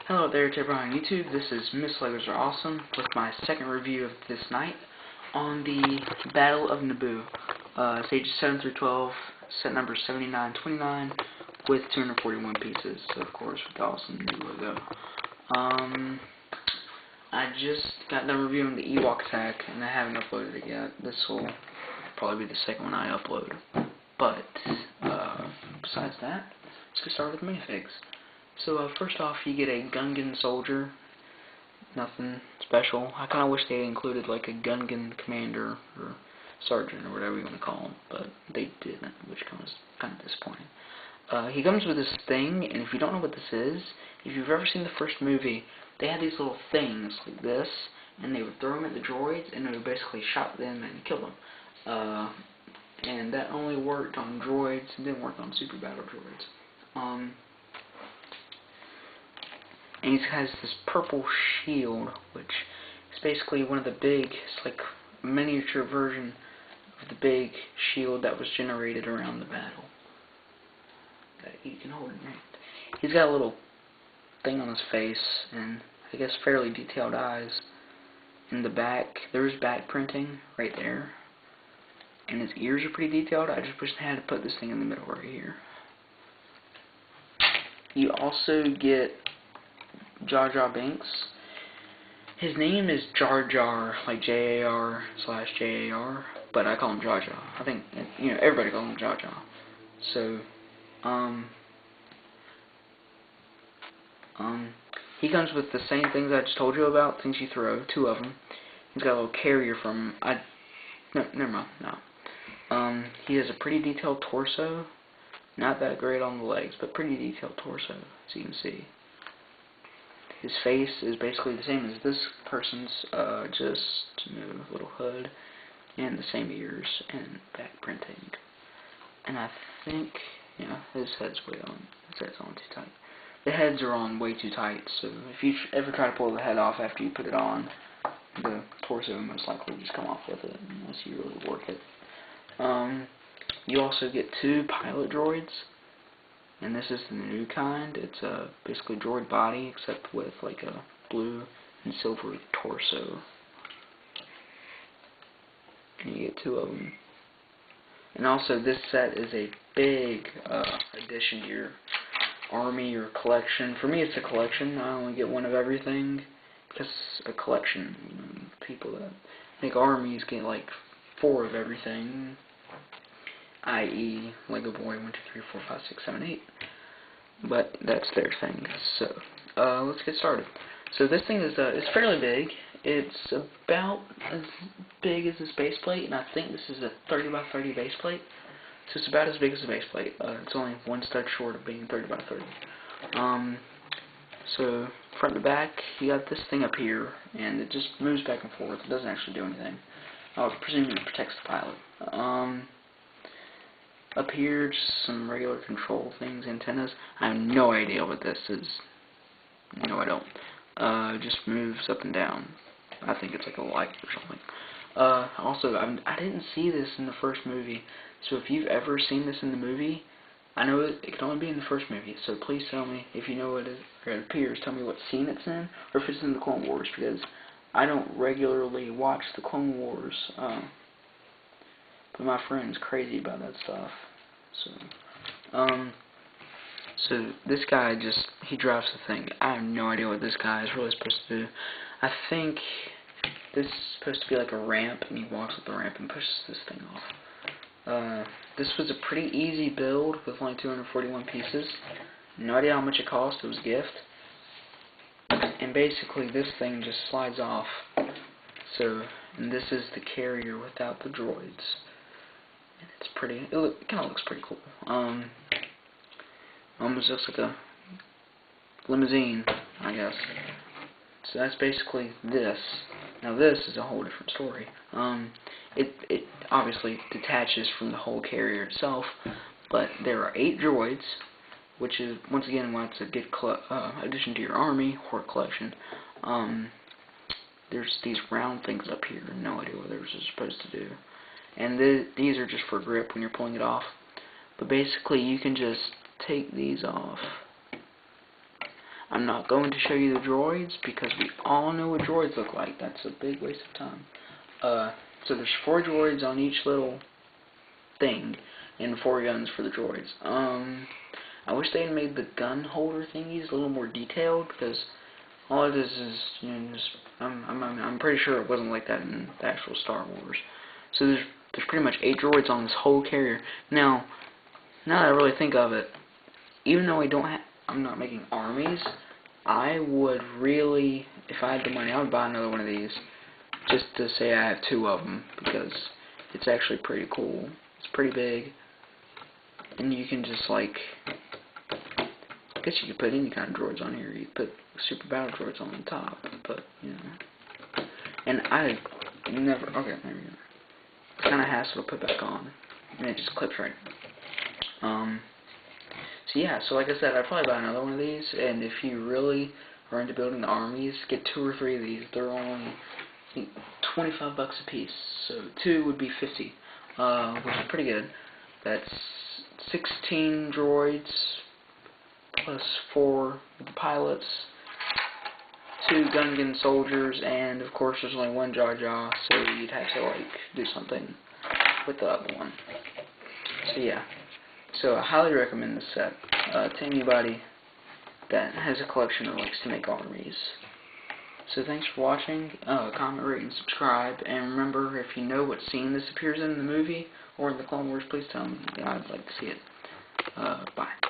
Hello there to everyone on YouTube. This is Miss Legos Are Awesome with my second review of this night on the Battle of Naboo. Stages 7 through 12, set number 7929 with 241 pieces, so of course with the awesome new logo. I just got done reviewing the Ewok attack and I haven't uploaded it yet. This will probably be the second one I upload. But besides that, let's get started with the minifigs. So first off, you get a Gungan soldier. Nothing special. I kind of wish they had included like a Gungan commander or sergeant or whatever you want to call him, but they didn't, which was kind of disappointing. He comes with this thing, and if you don't know what this is, if you've ever seen the first movie, they had these little things like this, and they would throw them at the droids, and it would basically shot them and kill them. And that only worked on droids, and didn't work on super battle droids. And he has this purple shield, which is basically one of the big, it's like a miniature version of the big shield that was generated around the battle. That you can hold in your hand. He's got a little thing on his face, and I guess fairly detailed eyes. In the back, there's back printing right there. And his ears are pretty detailed. I just wish I had to put this thing in the middle right here. You also get Jar Jar Binks. His name is Jar Jar, like Jar/Jar, but I call him Jar Jar. I think, you know, everybody calls him Jar Jar. So, he comes with the same things I just told you about, things you throw, 2 of them. He's got a little carrier from, no, never mind, no. He has a pretty detailed torso, not that great on the legs, but pretty detailed torso, as you can see. His face is basically the same as this person's, just a little hood and the same ears and back printing. And I think, yeah, his head's on too tight. The heads are on way too tight, so if you ever try to pull the head off after you put it on, the torso will most likely just come off with it unless you really work it. You also get 2 pilot droids. And this is the new kind. It's basically droid body, except with like a blue and silver torso. And you get 2 of them. And also, this set is a big addition to your army or collection. For me, it's a collection. I only get 1 of everything. Because a collection, you know, people that make armies get like 4 of everything. I.e. Lego Boy 1, 2, 3, 4, 5, 6, 7, 8. But that's their thing. So let's get started. So this thing is it's fairly big. It's about as big as this base plate, and I think this is a 30 by 30 base plate. So it's about as big as the base plate. It's only 1 stud short of being 30 by 30. So front to back, you got this thing up here, and it just moves back and forth. It doesn't actually do anything. I was presuming it protects the pilot. Up here, just some regular control things, antennas. I have no idea what this is. No, I don't. It just moves up and down. I think it's like a light or something. Also, I didn't see this in the first movie, so if you've ever seen this in the movie, I know it can only be in the first movie, so please tell me if you know what it appears. Tell me what scene it's in, or if it's in the Clone Wars, because I don't regularly watch the Clone Wars. But my friend's crazy about that stuff. So this guy he drives the thing. I have no idea what this guy is really supposed to do. I think this is supposed to be like a ramp, and he walks up the ramp and pushes this thing off. This was a pretty easy build with only 241 pieces. No idea how much it cost. It was a gift. And basically this thing just slides off. So, and this is the carrier without the droids. It's pretty. It kind of looks pretty cool. Almost looks like a limousine, I guess. So that's basically this. Now this is a whole different story. It obviously detaches from the whole carrier itself, but there are 8 droids, which is once again why it's a good addition to your army or collection. There's these round things up here. No idea what they're supposed to do. And these are just for grip when you're pulling it off. But basically, you can just take these off. I'm not going to show you the droids because we all know what droids look like. That's a big waste of time. So there's 4 droids on each little thing, and 4 guns for the droids. I wish they had made the gun holder thingies a little more detailed, because all it is, you know, just, I'm pretty sure it wasn't like that in the actual Star Wars. So there's pretty much 8 droids on this whole carrier. Now that I really think of it, even though I'm not making armies, I would really, if I had the money, I would buy another one of these, just to say I have 2 of them, because it's actually pretty cool. It's pretty big, and you can just, like, I guess you could put any kind of droids on here. You could put super battle droids on the top, but, you know. And I never, okay, there we go. It's kind of hassle to put back on, and it just clips right. So yeah, so like I said, I'd probably buy another one of these, and if you really are into building the armies, get 2 or 3 of these. They're only, I think, $25 a piece, so 2 would be $50, which is pretty good. That's 16 droids, plus 4 with the pilots, 2 Gungan soldiers, and of course there's only 1 Jar Jar, so you'd have to, like, do something with the other one. So yeah. So I highly recommend this set to anybody that has a collection or likes to make armies. So thanks for watching. Comment, rate, and subscribe. And remember, if you know what scene this appears in the movie or in the Clone Wars, please tell me. I'd like to see it. Bye.